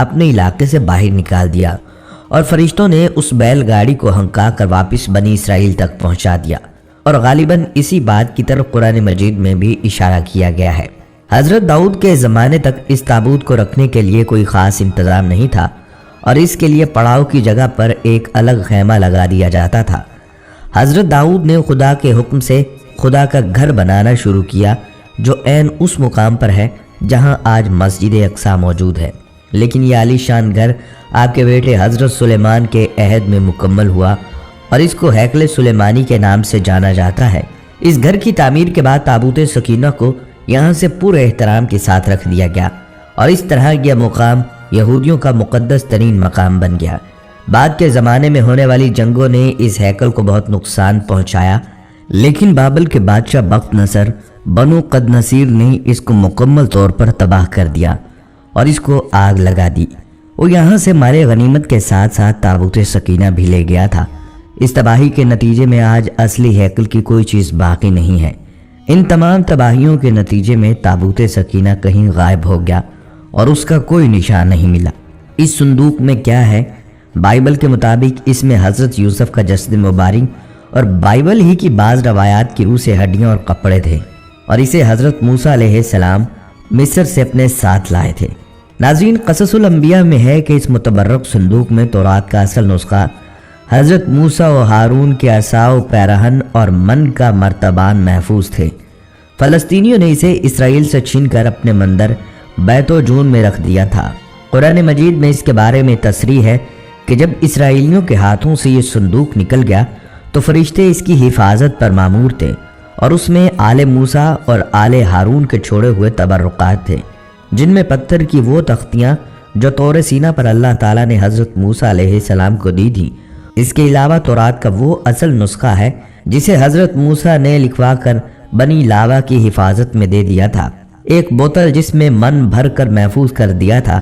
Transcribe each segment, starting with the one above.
اپنے علاقے سے باہر نکال دیا اور فرشتوں نے اس بیل گاڑی کو ہنکا کر واپس بنی اسرائیل تک پہنچا دیا، اور غالباً اسی بات کی طرف قرآن مجید میں بھی اشارہ کیا گیا ہے۔ حضرت داؤد کے زمانے تک اس تابوت کو رکھنے کے لیے کوئی خاص انتظام نہیں تھا، اور اس کے لیے پڑاؤ کی جگہ پر ایک الگ خیمہ لگا دیا جاتا تھا۔ حضرت داؤد نے خدا کے حکم سے خدا کا گھر بنانا شروع کیا، جو عین اس مقام پر ہے جہاں آج مسجد اقصی موجود ہے، لیکن یہ عالی شان گھر آپ کے بیٹے حضرت سلیمان کے عہد میں مکمل ہوا، اور اس کو ہیکل سلیمانی کے نام سے جانا جاتا ہے۔ اس گھر کی تعمیر کے بعد تابوت سکینہ کو یہاں سے پورے احترام کے ساتھ رکھ دیا گیا، اور اس طرح یہ مقام یہودیوں کا مقدس ترین مقام بن گیا۔ بعد کے زمانے میں ہونے والی جنگوں نے اس ہیکل کو بہت نقصان پہنچایا، لیکن بابل کے بادشاہ بخت نصر بنو قد نصیر نے اس کو مکمل طور پر تباہ کر دیا اور اس کو آگ لگا دی۔ وہ یہاں سے مال غنیمت کے ساتھ ساتھ تابوت سکینہ بھی لے گیا تھا۔ اس تباہی کے نتیجے میں آج اصلی ہیکل کی کوئی چیز باقی نہیں ہے۔ ان تمام تباہیوں کے نتیجے میں تابوت سکینہ کہیں غائب ہو گیا اور اس کا کوئی نشان نہیں ملا۔ اس صندوق میں کیا ہے؟ بائبل کے مطابق اس میں حضرت یوسف کا جسد مبارک اور بائبل ہی کی بعض روایات کی روح سے ہڈیاں اور کپڑے تھے، اور اسے حضرت موسیٰ علیہ السلام مصر سے اپنے ساتھ لائے تھے۔ ناظرین، قصص الانبیاء میں ہے کہ اس متبرک صندوق میں تورات کا اصل نسخہ، حضرت موسیٰ و ہارون کے عصا و پیرہن اور من کا مرتبان محفوظ تھے۔ فلسطینیوں نے اسے اسرائیل سے چھین کر اپنے مندر بیت و جون میں رکھ دیا تھا۔ قرآن مجید میں اس کے بارے میں تصریح ہے کہ جب اسرائیلیوں کے ہاتھوں سے یہ صندوق نکل گیا تو فرشتے اس کی حفاظت پر مامور تھے، اور اس میں آل موسیٰ اور آل ہارون کے چھوڑے ہوئے تبرکات تھے، جن میں پتھر کی وہ تختیاں جو طور سینا پر اللہ تعالیٰ نے حضرت موسیٰ علیہ السلام کو دی تھی۔ اس کے علاوہ تورات کا وہ اصل نسخہ ہے جسے حضرت موسیٰ نے لکھوا کر بنی لاوا کی حفاظت میں دے دیا تھا، ایک بوتل جس میں من بھر کر محفوظ کر دیا تھا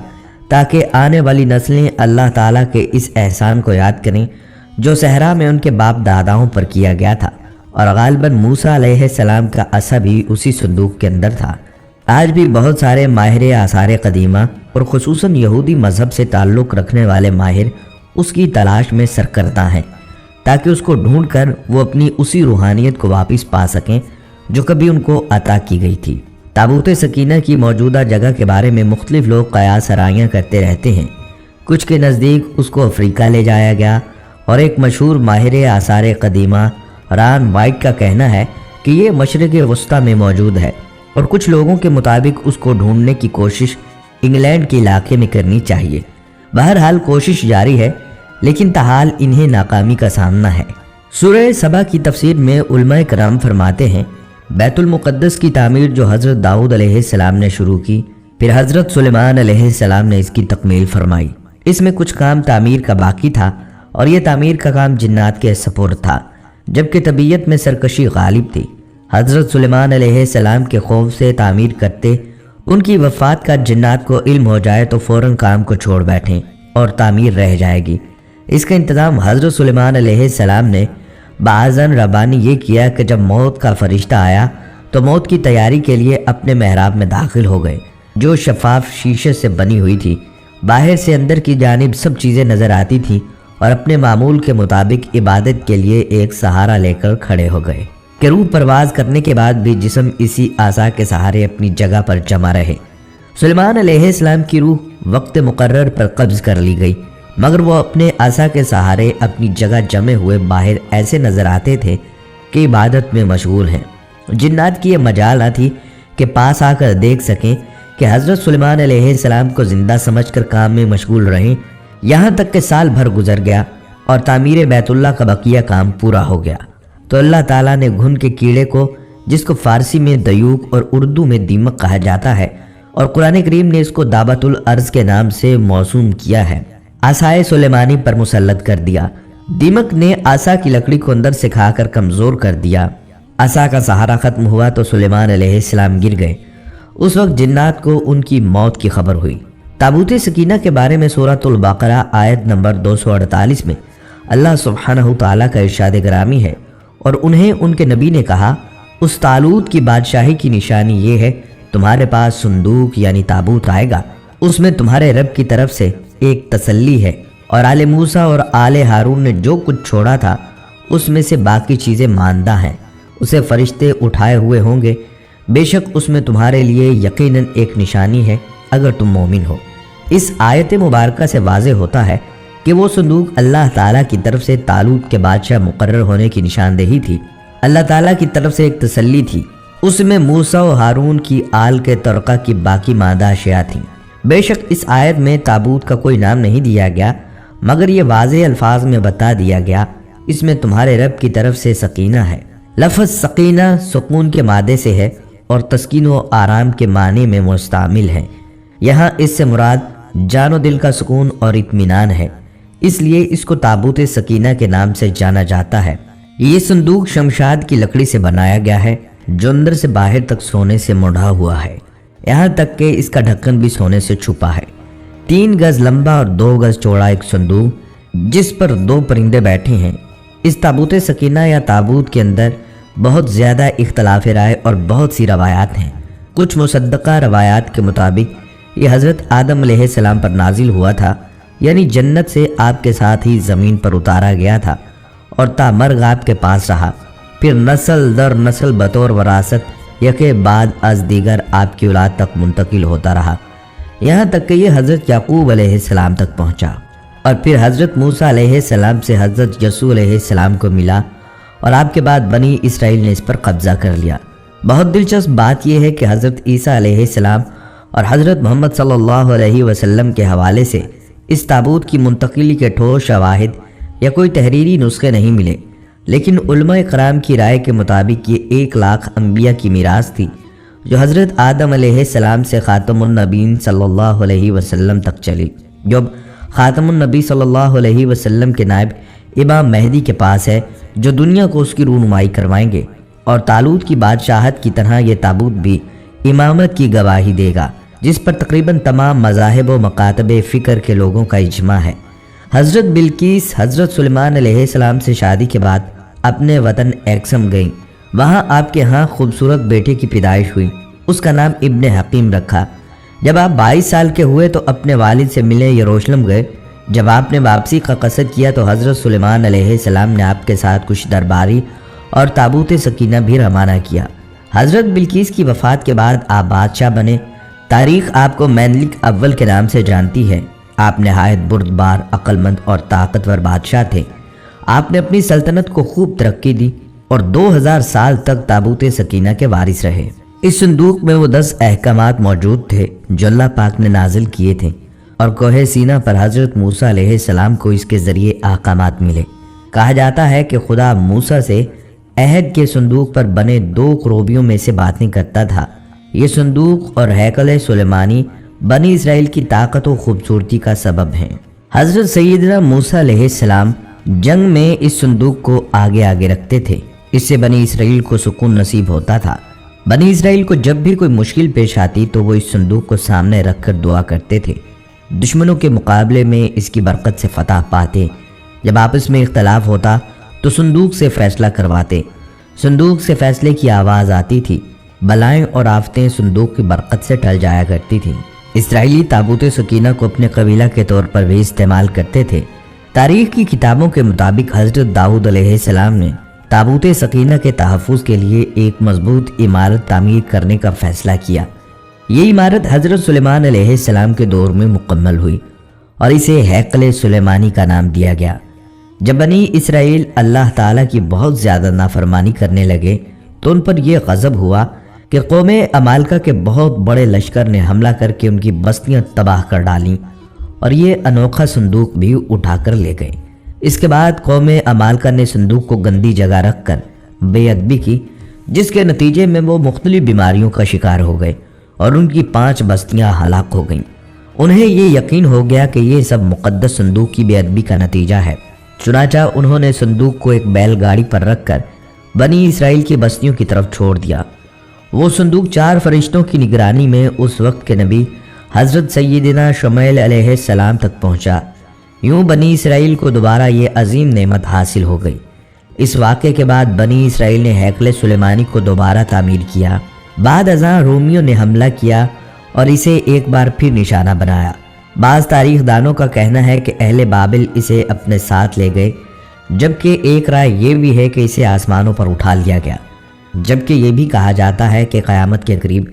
تاکہ آنے والی نسلیں اللہ تعالیٰ کے اس احسان کو یاد کریں جو صحرا میں ان کے باپ داداؤں پر کیا گیا تھا، اور غالباً موسیٰ علیہ السلام کا عصا بھی اسی صندوق کے اندر تھا۔ آج بھی بہت سارے ماہر آثار قدیمہ اور خصوصاً یہودی مذہب سے تعلق رکھنے والے ماہر اس کی تلاش میں سرکردہ ہیں تاکہ اس کو ڈھونڈ کر وہ اپنی اسی روحانیت کو واپس پا سکیں جو کبھی ان کو عطا کی گئی تھی۔ تابوت سکینہ کی موجودہ جگہ کے بارے میں مختلف لوگ قیاس آرائیاں کرتے رہتے ہیں۔ کچھ کے نزدیک اس کو افریقہ لے جایا گیا، اور ایک مشہور ماہر آثار قدیمہ ران وائٹ کا کہنا ہے کہ یہ مشرق وسطیٰ میں موجود ہے، اور کچھ لوگوں کے مطابق اس کو ڈھونڈنے کی کوشش انگلینڈ کے علاقے میں کرنی چاہیے۔ بہرحال کوشش جاری ہے، لیکن تاحال انہیں ناکامی کا سامنا ہے۔ سورہ سبا کی تفسیر میں علماء کرام فرماتے ہیں بیت المقدس کی تعمیر جو حضرت داؤد علیہ السلام نے شروع کی، پھر حضرت سلیمان علیہ السلام نے اس کی تکمیل فرمائی۔ اس میں کچھ کام تعمیر کا باقی تھا، اور یہ تعمیر کا کام جنات کے سپرد تھا، جبکہ طبیعت میں سرکشی غالب تھی۔ حضرت سلیمان علیہ السلام کے خوف سے تعمیر کرتے ان کی وفات کا جنات کو علم ہو جائے تو فوراً کام کو چھوڑ بیٹھیں اور تعمیر رہ جائے گی۔ اس کا انتظام حضرت سلیمان علیہ السلام نے بعضاً ربانی یہ کیا کہ جب موت کا فرشتہ آیا تو موت کی تیاری کے لیے اپنے محراب میں داخل ہو گئے، جو شفاف شیشے سے بنی ہوئی تھی۔ باہر سے اندر کی جانب سب چیزیں نظر آتی تھیں، اور اپنے معمول کے مطابق عبادت کے لیے ایک سہارا لے کر کھڑے ہو گئے کہ روح پرواز کرنے کے بعد بھی جسم اسی عصا کے سہارے اپنی جگہ پر جمع رہے۔ سلیمان علیہ السلام کی روح وقت مقرر پر قبض کر لی گئی، مگر وہ اپنے عصا کے سہارے اپنی جگہ جمے ہوئے باہر ایسے نظر آتے تھے کہ عبادت میں مشغول ہیں۔ جنات کی یہ مجال نہ تھی کہ پاس آ کر دیکھ سکیں کہ حضرت سلیمان علیہ السلام کو زندہ سمجھ کر کام میں مشغول رہیں، یہاں تک کہ سال بھر گزر گیا اور تعمیر بیت اللہ کا بقیہ کام پورا ہو گیا تو اللہ تعالیٰ نے گھن کے کیڑے کو، جس کو فارسی میں دیوک اور اردو میں دیمک کہا جاتا ہے، اور قرآن کریم نے اس کو دابت الارض کے نام سے موسوم کیا ہے، عصائے سلیمانی پر مسلط کر دیا۔ دیمک نے عصا کی لکڑی کو اندر سے کھا کر کمزور کر دیا۔ عصا کا سہارا ختم ہوا تو سلیمان علیہ السلام گر گئے۔ اس وقت جنات کو ان کی موت کی خبر ہوئی۔ تابوت سکینہ کے بارے میں سورۃ البقرہ آیت نمبر 248 میں اللہ سبحانہ تعالیٰ کا ارشاد گرامی ہے، اور انہیں ان کے نبی نے کہا، اس طالوت کی بادشاہی کی نشانی یہ ہے تمہارے پاس صندوق یعنی تابوت آئے گا، اس میں تمہارے رب کی طرف سے ایک تسلی ہے، اور آل موسیٰ اور آل ہارون نے جو کچھ چھوڑا تھا اس میں سے باقی چیزیں ماندہ ہیں، اسے فرشتے اٹھائے ہوئے ہوں گے۔ بے شک اس میں تمہارے لیے یقیناً ایک نشانی ہے اگر تم مومن ہو۔ اس آیت مبارکہ سے واضح ہوتا ہے کہ وہ صندوق اللہ تعالیٰ کی طرف سے طالوت کے بادشاہ مقرر ہونے کی نشاندہی تھی، اللہ تعالیٰ کی طرف سے ایک تسلی تھی۔ اس میں موسیٰ و ہارون کی آل کے ترقہ کی باقی مادہ اشیاء تھیں۔ بے شک اس آیت میں تابوت کا کوئی نام نہیں دیا گیا، مگر یہ واضح الفاظ میں بتا دیا گیا اس میں تمہارے رب کی طرف سے سکینہ ہے۔ لفظ سکینہ سکون کے مادے سے ہے اور تسکین و آرام کے معنی میں مستعمل ہے۔ یہاں اس سے مراد جان و دل کا سکون اور اطمینان ہے، اس لیے اس کو تابوت سکینہ کے نام سے جانا جاتا ہے۔ یہ صندوق شمشاد کی لکڑی سے بنایا گیا ہے جو اندر سے باہر تک سونے سے مڑھا ہوا ہے، یہاں تک کہ اس کا ڈھکن بھی سونے سے چھپا ہے۔ 3 گز لمبا اور 2 گز چوڑا ایک صندوق جس پر 2 پرندے بیٹھے ہیں۔ اس تابوت سکینہ یا تابوت کے اندر بہت زیادہ اختلاف رائے اور بہت سی روایات ہیں۔ کچھ مصدقہ روایات کے مطابق یہ حضرت آدم علیہ السلام پر نازل ہوا تھا، یعنی جنت سے آپ کے ساتھ ہی زمین پر اتارا گیا تھا اور تا مرگ آپ کے پاس رہا، پھر نسل در نسل بطور وراثت یکے بعد از دیگر آپ کی اولاد تک منتقل ہوتا رہا، یہاں تک کہ یہ حضرت یعقوب علیہ السلام تک پہنچا، اور پھر حضرت موسیٰ علیہ السلام سے حضرت یسوع علیہ السلام کو ملا، اور آپ کے بعد بنی اسرائیل نے اس پر قبضہ کر لیا۔ بہت دلچسپ بات یہ ہے کہ حضرت عیسیٰ علیہ السلام اور حضرت محمد صلی اللہ علیہ وسلم کے حوالے سے اس تابوت کی منتقلی کے ٹھوس شواہد یا کوئی تحریری نسخے نہیں ملے، لیکن علماء کرام کی رائے کے مطابق یہ 1 لاکھ انبیاء کی میراث تھی جو حضرت آدم علیہ السلام سے خاتم النبیین صلی اللہ علیہ وسلم تک چلی، جو خاتم النبی صلی اللہ علیہ وسلم کے نائب امام مہدی کے پاس ہے، جو دنیا کو اس کی رونمائی کروائیں گے، اور طالوت کی بادشاہت کی طرح یہ تابوت بھی امامت کی گواہی دے گا، جس پر تقریباً تمام مذاہب و مکاتب فکر کے لوگوں کا اجماع ہے۔ حضرت بلقیس حضرت سلیمان علیہ السلام سے شادی کے بعد اپنے وطن ایکسم گئیں، وہاں آپ کے ہاں خوبصورت بیٹے کی پیدائش ہوئی، اس کا نام ابن حکیم رکھا۔ جب آپ 22 سال کے ہوئے تو اپنے والد سے ملے یروشلم گئے۔ جب آپ نے واپسی کا قصد کیا تو حضرت سلیمان علیہ السلام نے آپ کے ساتھ کچھ درباری اور تابوت سکینہ بھی روانہ کیا۔ حضرت بلقیس کی وفات کے بعد آپ بادشاہ بنے۔ تاریخ آپ کو مینلک اول کے نام سے جانتی ہے۔ آپ نہایت بردبار، عقل مند اور طاقتور بادشاہ تھے۔ آپ نے اپنی سلطنت کو خوب ترقی دی اور 2000 سال تک تابوت سکینہ کے وارث رہے۔ اس صندوق میں وہ 10 احکامات موجود تھے جو اللہ پاک نے نازل کیے تھے، اور کوہ سینا پر حضرت موسیٰ علیہ السلام کو اس کے ذریعے احکامات ملے۔ کہا جاتا ہے کہ خدا موسیٰ سے عہد کے صندوق پر بنے 2 کروبیوں میں سے باتیں کرتا تھا۔ یہ صندوق اور ہیکل سلیمانی بنی اسرائیل کی طاقت و خوبصورتی کا سبب ہیں۔ حضرت سیدنا موسیٰ علیہ السلام جنگ میں اس صندوق کو آگے آگے رکھتے تھے، اس سے بنی اسرائیل کو سکون نصیب ہوتا تھا۔ بنی اسرائیل کو جب بھی کوئی مشکل پیش آتی تو وہ اس صندوق کو سامنے رکھ کر دعا کرتے تھے، دشمنوں کے مقابلے میں اس کی برکت سے فتح پاتے۔ جب آپس میں اختلاف ہوتا تو صندوق سے فیصلہ کرواتے، صندوق سے فیصلے کی آواز آتی تھی، بلائیں اور آفتیں صندوق کی برکت سے ٹل جایا کرتی تھیں۔ اسرائیلی تابوت سکینہ کو اپنے قبیلہ کے طور پر بھی استعمال کرتے تھے۔ تاریخ کی کتابوں کے مطابق حضرت داؤد علیہ السلام نے تابوت سکینہ کے تحفظ کے لیے ایک مضبوط عمارت تعمیر کرنے کا فیصلہ کیا۔ یہ عمارت حضرت سلیمان علیہ السلام کے دور میں مکمل ہوئی اور اسے ہیکل سلیمانی کا نام دیا گیا۔ جب بنی اسرائیل اللہ تعالیٰ کی بہت زیادہ نافرمانی کرنے لگے تو ان پر یہ غضب ہوا کہ قوم عمالقہ کے بہت بڑے لشکر نے حملہ کر کے ان کی بستیاں تباہ کر ڈالیں اور یہ انوکھا صندوق بھی اٹھا کر لے گئے۔ اس کے بعد قوم عمالقہ نے صندوق کو گندی جگہ رکھ کر بے ادبی کی، جس کے نتیجے میں وہ مختلف بیماریوں کا شکار ہو گئے اور ان کی 5 بستیاں ہلاک ہو گئیں۔ انہیں یہ یقین ہو گیا کہ یہ سب مقدس صندوق کی بے ادبی کا نتیجہ ہے، چنانچہ انہوں نے صندوق کو ایک بیل گاڑی پر رکھ کر بنی اسرائیل کی بستیوں کی طرف چھوڑ دیا۔ وہ صندوق 4 فرشتوں کی نگرانی میں اس وقت کے نبی حضرت سیدنا شمعیل علیہ السلام تک پہنچا۔ یوں بنی اسرائیل کو دوبارہ یہ عظیم نعمت حاصل ہو گئی۔ اس واقعے کے بعد بنی اسرائیل نے ہیکل سلیمانی کو دوبارہ تعمیر کیا۔ بعد ازاں رومیوں نے حملہ کیا اور اسے ایک بار پھر نشانہ بنایا۔ بعض تاریخ دانوں کا کہنا ہے کہ اہل بابل اسے اپنے ساتھ لے گئے، جبکہ ایک رائے یہ بھی ہے کہ اسے آسمانوں پر اٹھا لیا گیا، جبکہ یہ بھی کہا جاتا ہے کہ قیامت کے قریب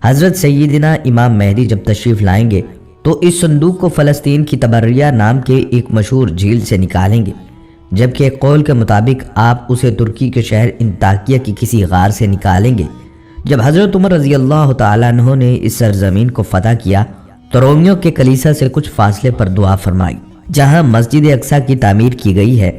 حضرت سیدنا امام مہدی جب تشریف لائیں گے تو اس صندوق کو فلسطین کی تبریہ نام کے ایک مشہور جھیل سے نکالیں گے، جبکہ ایک قول کے مطابق آپ اسے ترکی کے شہر انطاکیہ کی کسی غار سے نکالیں گے۔ جب حضرت عمر رضی اللہ تعالیٰ عنہ نے اس سرزمین کو فتح کیا تو رومیوں کے کلیسا سے کچھ فاصلے پر دعا فرمائی، جہاں مسجد اقصیٰ کی تعمیر کی گئی ہے۔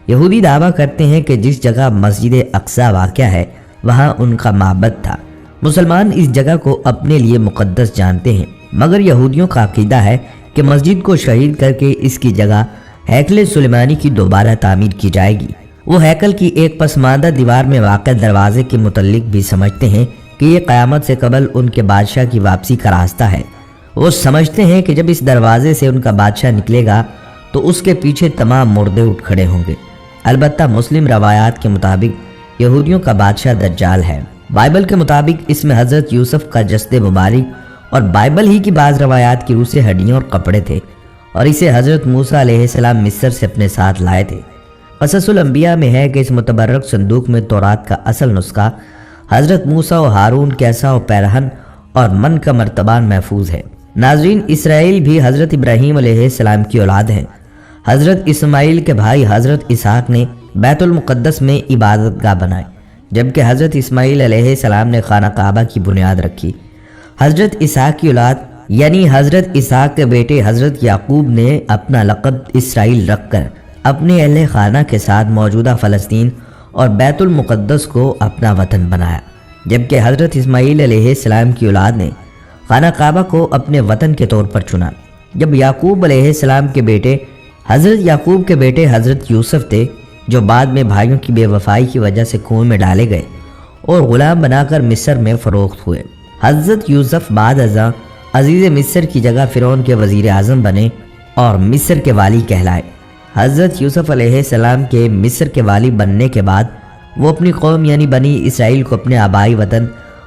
یہودی دعویٰ کرتے ہیں کہ جس جگہ مسجد اقصیٰ واقع ہے وہاں ان کا معبد تھا۔ مسلمان اس جگہ کو اپنے لیے مقدس جانتے ہیں، مگر یہودیوں کا عقیدہ ہے کہ مسجد کو شہید کر کے اس کی جگہ ہیکل سلیمانی کی دوبارہ تعمیر کی جائے گی۔ وہ ہیکل کی ایک پسماندہ دیوار میں واقع دروازے کے متعلق بھی سمجھتے ہیں کہ یہ قیامت سے قبل ان کے بادشاہ کی واپسی کا راستہ ہے۔ وہ سمجھتے ہیں کہ جب اس دروازے سے ان کا بادشاہ نکلے گا تو اس کے پیچھے تمام مردے اٹھ کھڑے ہوں گے۔ البتہ مسلم روایات کے مطابق یہودیوں کا بادشاہ دجال ہے۔ بائبل کے مطابق اس میں حضرت یوسف کا جسد مبارک اور بائبل ہی کی بعض روایات کی روح سے ہڈیاں اور کپڑے تھے، اور اسے حضرت موسیٰ علیہ السلام مصر سے اپنے ساتھ لائے تھے۔ قصص الانبیاء میں ہے کہ اس متبرک صندوق میں تورات کا اصل نسخہ حضرت موسیٰ و ہارون کے عصا و پیرہن اور من کا مرتبان محفوظ ہے۔ ناظرین، اسرائیل بھی حضرت ابراہیم علیہ السلام کی اولاد ہیں۔ حضرت اسماعیل کے بھائی حضرت اسحاق نے بیت المقدس میں عبادت گاہ بنائے، جبکہ حضرت اسماعیل علیہ السلام نے خانہ کعبہ کی بنیاد رکھی۔ حضرت اسحاق کی اولاد یعنی حضرت اسحاق کے بیٹے حضرت یعقوب نے اپنا لقب اسرائیل رکھ کر اپنے اہل خانہ کے ساتھ موجودہ فلسطین اور بیت المقدس کو اپنا وطن بنایا، جبکہ حضرت اسماعیل علیہ السلام کی اولاد نے خانہ کعبہ کو اپنے وطن کے طور پر چنا۔ جب یعقوب علیہ السلام کے بیٹے حضرت یعقوب کے بیٹے حضرت یوسف تھے، جو بعد میں بھائیوں کی بے وفائی کی وجہ سے کنویں میں ڈالے گئے اور غلام بنا کر مصر میں فروخت ہوئے۔ حضرت یوسف بعد ازاں عزیز مصر کی جگہ فرعون کے وزیر اعظم بنے اور مصر کے والی کہلائے۔ حضرت یوسف علیہ السلام کے مصر کے والی بننے کے بعد وہ اپنی قوم یعنی بنی اسرائیل کو اپنے آبائی وطن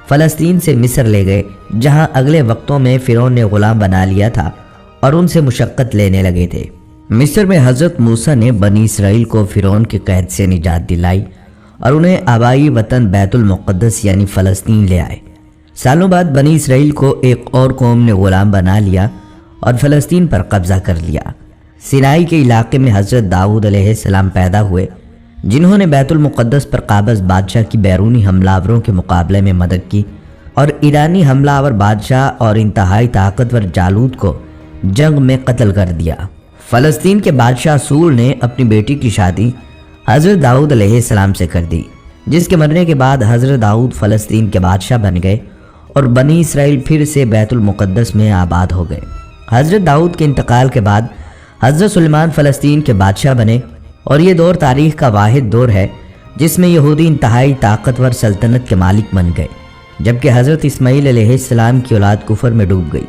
فلسطین سے مصر لے گئے، جہاں اگلے وقتوں میں فرعون نے غلام بنا لیا تھا اور ان سے مشقت لینے لگے تھے۔ مصر میں حضرت موسیٰ نے بنی اسرائیل کو فرعون کے قید سے نجات دلائی اور انہیں آبائی وطن بیت المقدس یعنی فلسطین لے آئے۔ سالوں بعد بنی اسرائیل کو ایک اور قوم نے غلام بنا لیا اور فلسطین پر قبضہ کر لیا۔ سینائی کے علاقے میں حضرت داؤد علیہ السلام پیدا ہوئے، جنہوں نے بیت المقدس پر قابض بادشاہ کی بیرونی حملہ آوروں کے مقابلے میں مدد کی اور ایرانی حملہ آور بادشاہ اور انتہائی طاقتور جالوت کو جنگ میں قتل کر دیا۔ فلسطین کے بادشاہ سور نے اپنی بیٹی کی شادی حضرت داؤد علیہ السلام سے کر دی، جس کے مرنے کے بعد حضرت داؤد فلسطین کے بادشاہ بن گئے اور بنی اسرائیل پھر سے بیت المقدس میں آباد ہو گئے۔ حضرت داؤد کے انتقال کے بعد حضرت سلیمان فلسطین کے بادشاہ بنے اور یہ دور تاریخ کا واحد دور ہے جس میں یہودی انتہائی طاقتور سلطنت کے مالک بن گئے، جبکہ حضرت اسماعیل علیہ السلام کی اولاد کفر میں ڈوب گئی،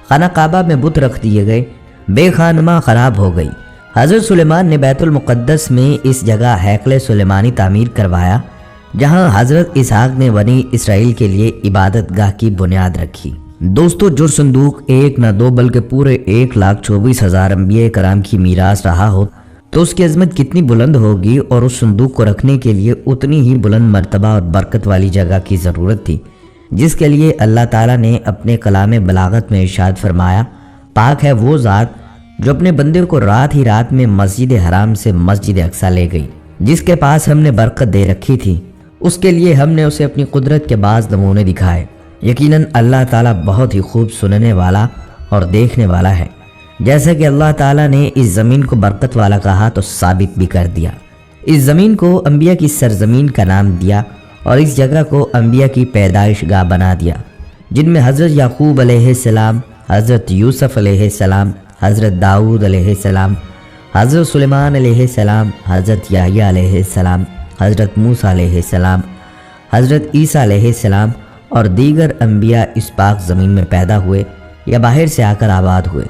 خانہ کعبہ میں بت رکھ دیے گئے، بے خانمہ خراب ہو گئی۔ حضرت سلیمان نے بیت المقدس میں اس جگہ ہیکل سلیمانی تعمیر کروایا، جہاں حضرت اسحاق نے بنی اسرائیل کے لیے عبادت گاہ کی بنیاد رکھی۔ دوستو، جو صندوق ایک نہ دو بلکہ پورے 1,24,000 انبیاء کرام کی میراث رہا ہو تو اس کی عظمت کتنی بلند ہوگی، اور اس صندوق کو رکھنے کے لیے اتنی ہی بلند مرتبہ اور برکت والی جگہ کی ضرورت تھی، جس کے لیے اللہ تعالیٰ نے اپنے کلام بلاغت میں ارشاد فرمایا، پاک ہے وہ ذات جو اپنے بندے کو رات ہی رات میں مسجد حرام سے مسجد اقصیٰ لے گئی، جس کے پاس ہم نے برکت دے رکھی تھی، اس کے لیے ہم نے اسے اپنی قدرت کے بعض نمونے دکھائے۔ یقیناً اللہ تعالیٰ بہت ہی خوب سننے والا اور دیکھنے والا ہے۔ جیسا کہ اللہ تعالیٰ نے اس زمین کو برکت والا کہا تو ثابت بھی کر دیا۔ اس زمین کو انبیاء کی سرزمین کا نام دیا اور اس جگہ کو انبیاء کی پیدائش گاہ بنا دیا، جن میں حضرت یعقوب علیہ السلام، حضرت یوسف علیہ السلام، حضرت داؤد علیہ السلام، حضرت سلیمان علیہ السلام، حضرت یحییٰ علیہ السلام، حضرت موسیٰ علیہ السلام، حضرت عیسیٰ علیہ السلام اور دیگر انبیاء اس پاک زمین میں پیدا ہوئے یا باہر سے آ کر آباد ہوئے۔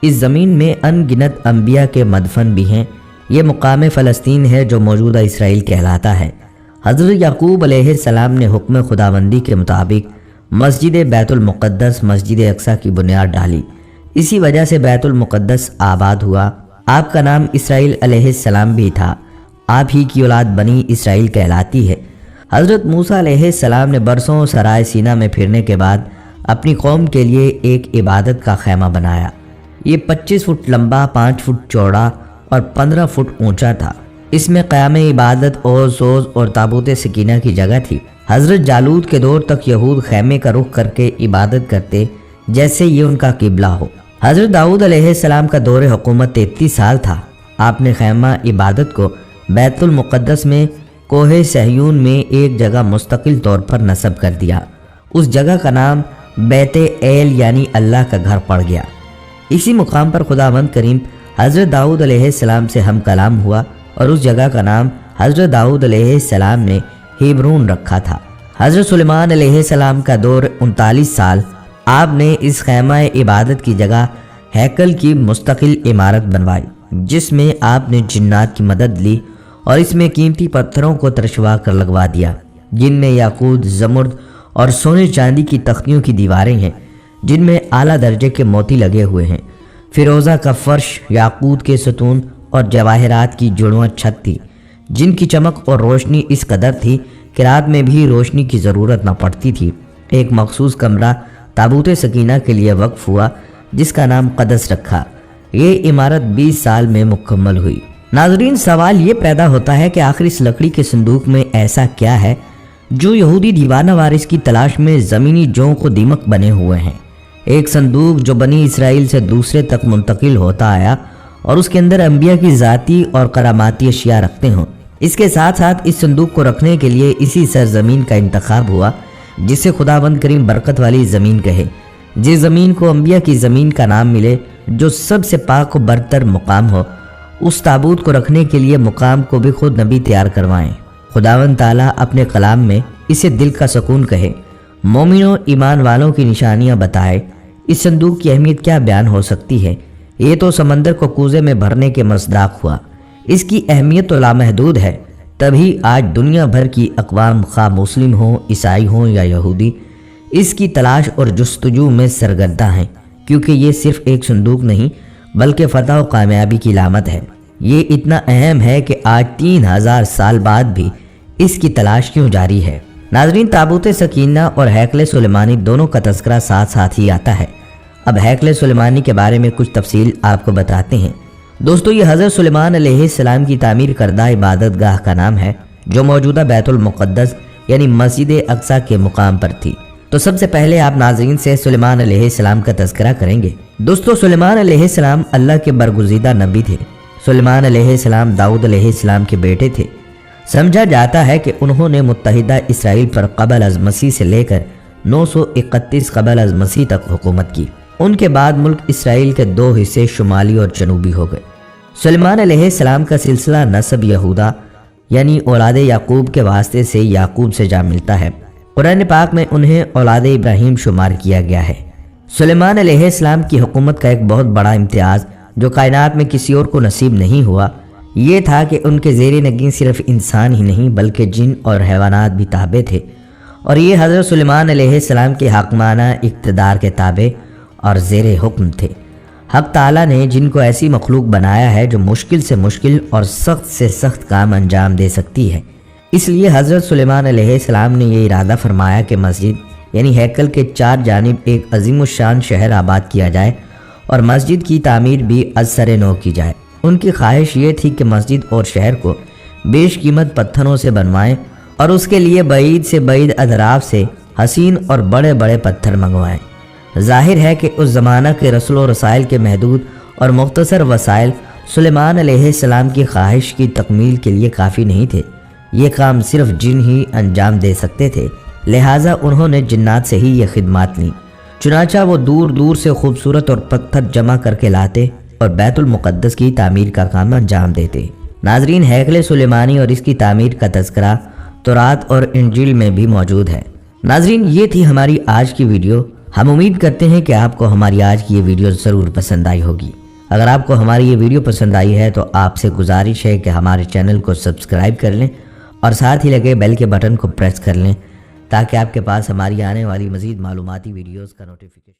اس زمین میں ان گنت انبیاء کے مدفن بھی ہیں۔ یہ مقام فلسطین ہے جو موجودہ اسرائیل کہلاتا ہے۔ حضرت یعقوب علیہ السلام نے حکم خداوندی کے مطابق مسجد بیت المقدس مسجد اقصی کی بنیاد ڈالی۔ اسی وجہ سے بیت المقدس آباد ہوا۔ آپ کا نام اسرائیل علیہ السلام بھی تھا۔ آپ ہی کی اولاد بنی اسرائیل کہلاتی ہے۔ حضرت موسیٰ علیہ السلام نے برسوں سرائے سینا میں پھرنے کے بعد اپنی قوم کے لیے ایک عبادت کا خیمہ بنایا۔ یہ 25 فٹ لمبا، 5 فٹ چوڑا اور 15 فٹ اونچا تھا۔ اس میں قیام عبادت اور سوز اور تابوت سکینہ کی جگہ تھی۔ حضرت جالوت کے دور تک یہود خیمے کا رخ کر کے عبادت کرتے جیسے یہ ان کا قبلہ ہو۔ حضرت داؤد علیہ السلام کا دور حکومت 33 سال تھا۔ آپ نے خیمہ عبادت کو بیت المقدس میں کوہ صہیون میں ایک جگہ مستقل طور پر نصب کر دیا۔ اس جگہ کا نام بیت ایل یعنی اللہ کا گھر پڑ گیا۔ اسی مقام پر خداوند کریم حضرت داؤد علیہ السلام سے ہم کلام ہوا اور اس جگہ کا نام حضرت داؤد علیہ السلام نے ہیبرون رکھا تھا۔ حضرت سلیمان علیہ السلام کا دور 39 سال۔ آپ نے اس خیمہ عبادت کی جگہ ہیکل کی مستقل عمارت بنوائی، جس میں آپ نے جنات کی مدد لی اور اس میں قیمتی پتھروں کو ترشوا کر لگوا دیا، جن میں یاقوت، زمرد اور سونے چاندی کی تختیوں کی دیواریں ہیں، جن میں اعلیٰ درجے کے موتی لگے ہوئے ہیں۔ فیروزہ کا فرش، یاقوت کے ستون اور جواہرات کی جڑواں چھت تھی، جن کی چمک اور روشنی اس قدر تھی کہ رات میں بھی روشنی کی ضرورت نہ پڑتی تھی۔ ایک مخصوص کمرہ تابوت سکینہ کے لیے وقف ہوا، جس کا نام قدس رکھا۔ یہ عمارت 20 سال میں مکمل ہوئی۔ ناظرین، سوال یہ پیدا ہوتا ہے کہ آخر اس لکڑی کے صندوق میں ایسا کیا ہے جو یہودی دیوانہ وارث کی تلاش میں زمینی جوں کو دیمک بنے ہوئے ہیں؟ ایک صندوق جو بنی اسرائیل سے دوسرے تک منتقل ہوتا آیا اور اس کے اندر انبیاء کی ذاتی اور کراماتی اشیاء رکھتے ہوں۔ اس کے ساتھ ساتھ اس صندوق کو رکھنے کے لیے اسی سرزمین کا انتخاب ہوا جسے خداوند کریم برکت والی زمین کہے، جس زمین کو انبیاء کی زمین کا نام ملے، جو سب سے پاک و برتر مقام ہو۔ اس تابوت کو رکھنے کے لیے مقام کو بھی خود نبی تیار کروائیں۔ خداوند تعالیٰ اپنے کلام میں اسے دل کا سکون کہے، مومنوں ایمان والوں کی نشانیاں بتائے۔ اس صندوق کی اہمیت کیا بیان ہو سکتی ہے؟ یہ تو سمندر کو کوزے میں بھرنے کے مصداق ہوا۔ اس کی اہمیت تو لامحدود ہے، تبھی آج دنیا بھر کی اقوام، خواہ مسلم ہوں، عیسائی ہوں یا یہودی، اس کی تلاش اور جستجو میں سرگرداں ہیں، کیونکہ یہ صرف ایک صندوق نہیں بلکہ فتح و کامیابی کی علامت ہے۔ یہ اتنا اہم ہے کہ آج 3000 سال بعد بھی اس کی تلاش کیوں جاری ہے؟ ناظرین، تابوت سکینہ اور ہیکل سلیمانی دونوں کا تذکرہ ساتھ ساتھ ہی آتا ہے۔ اب ہیکل سلیمانی کے بارے میں کچھ تفصیل آپ کو بتاتے ہیں۔ دوستو، یہ حضرت سلیمان علیہ السلام کی تعمیر کردہ عبادت گاہ کا نام ہے، جو موجودہ بیت المقدس یعنی مسجد اقصی کے مقام پر تھی۔ تو سب سے پہلے آپ ناظرین سے سلیمان علیہ السلام کا تذکرہ کریں گے۔ دوستو، سلیمان علیہ السلام اللہ کے برگزیدہ نبی تھے۔ سلیمان علیہ السلام داؤد علیہ السلام کے بیٹے تھے۔ سمجھا جاتا ہے کہ انہوں نے متحدہ اسرائیل پر قبل از مسیح سے لے کر 931 قبل از مسیح تک حکومت کی۔ ان کے بعد ملک اسرائیل کے 2 حصے شمالی اور جنوبی ہو گئے۔ سلیمان علیہ السلام کا سلسلہ نسب یہودا یعنی اولاد یعقوب کے واسطے سے یعقوب سے جا ملتا ہے۔ قرآن پاک میں انہیں اولاد ابراہیم شمار کیا گیا ہے۔ سلیمان علیہ السلام کی حکومت کا ایک بہت بڑا امتیاز جو کائنات میں کسی اور کو نصیب نہیں ہوا، یہ تھا کہ ان کے زیر نگین صرف انسان ہی نہیں بلکہ جن اور حیوانات بھی تابع تھے، اور یہ حضرت سلیمان علیہ السلام کے حاکمانہ اقتدار کے تابع اور زیر حکم تھے۔ حق تعالیٰ نے جن کو ایسی مخلوق بنایا ہے جو مشکل سے مشکل اور سخت سے سخت کام انجام دے سکتی ہے، اس لیے حضرت سلیمان علیہ السلام نے یہ ارادہ فرمایا کہ مسجد یعنی ہیکل کے 4 جانب ایک عظیم الشان شہر آباد کیا جائے اور مسجد کی تعمیر بھی از سر نو کی جائے۔ ان کی خواہش یہ تھی کہ مسجد اور شہر کو بیش قیمت پتھروں سے بنوائیں اور اس کے لیے بعید سے بعید اطراف سے حسین اور بڑے بڑے پتھر منگوائیں۔ ظاہر ہے کہ اس زمانہ کے رسل و رسائل کے محدود اور مختصر وسائل سلیمان علیہ السلام کی خواہش کی تکمیل کے لیے کافی نہیں تھے۔ یہ کام صرف جن ہی انجام دے سکتے تھے، لہٰذا انہوں نے جنات سے ہی یہ خدمات لیں۔ چنانچہ وہ دور دور سے خوبصورت اور پتھر جمع کر کے لاتے اور بیت المقدس کی تعمیر کا کام انجام دیتے۔ ناظرین، ہیکل سلیمانی اور اس کی تعمیر کا تذکرہ تورات اور انجیل میں بھی موجود ہے۔ ناظرین، یہ تھی ہماری آج کی ویڈیو۔ ہم امید کرتے ہیں کہ آپ کو ہماری آج کی یہ ویڈیو ضرور پسند آئی ہوگی۔ اگر آپ کو ہماری یہ ویڈیو پسند آئی ہے تو آپ سے گزارش ہے کہ ہمارے چینل کو سبسکرائب کر لیں اور ساتھ ہی لگے بیل کے بٹن کو پریس کر لیں تاکہ آپ کے پاس ہماری آنے والی مزید معلوماتی ویڈیوز کا نوٹیفیکیشن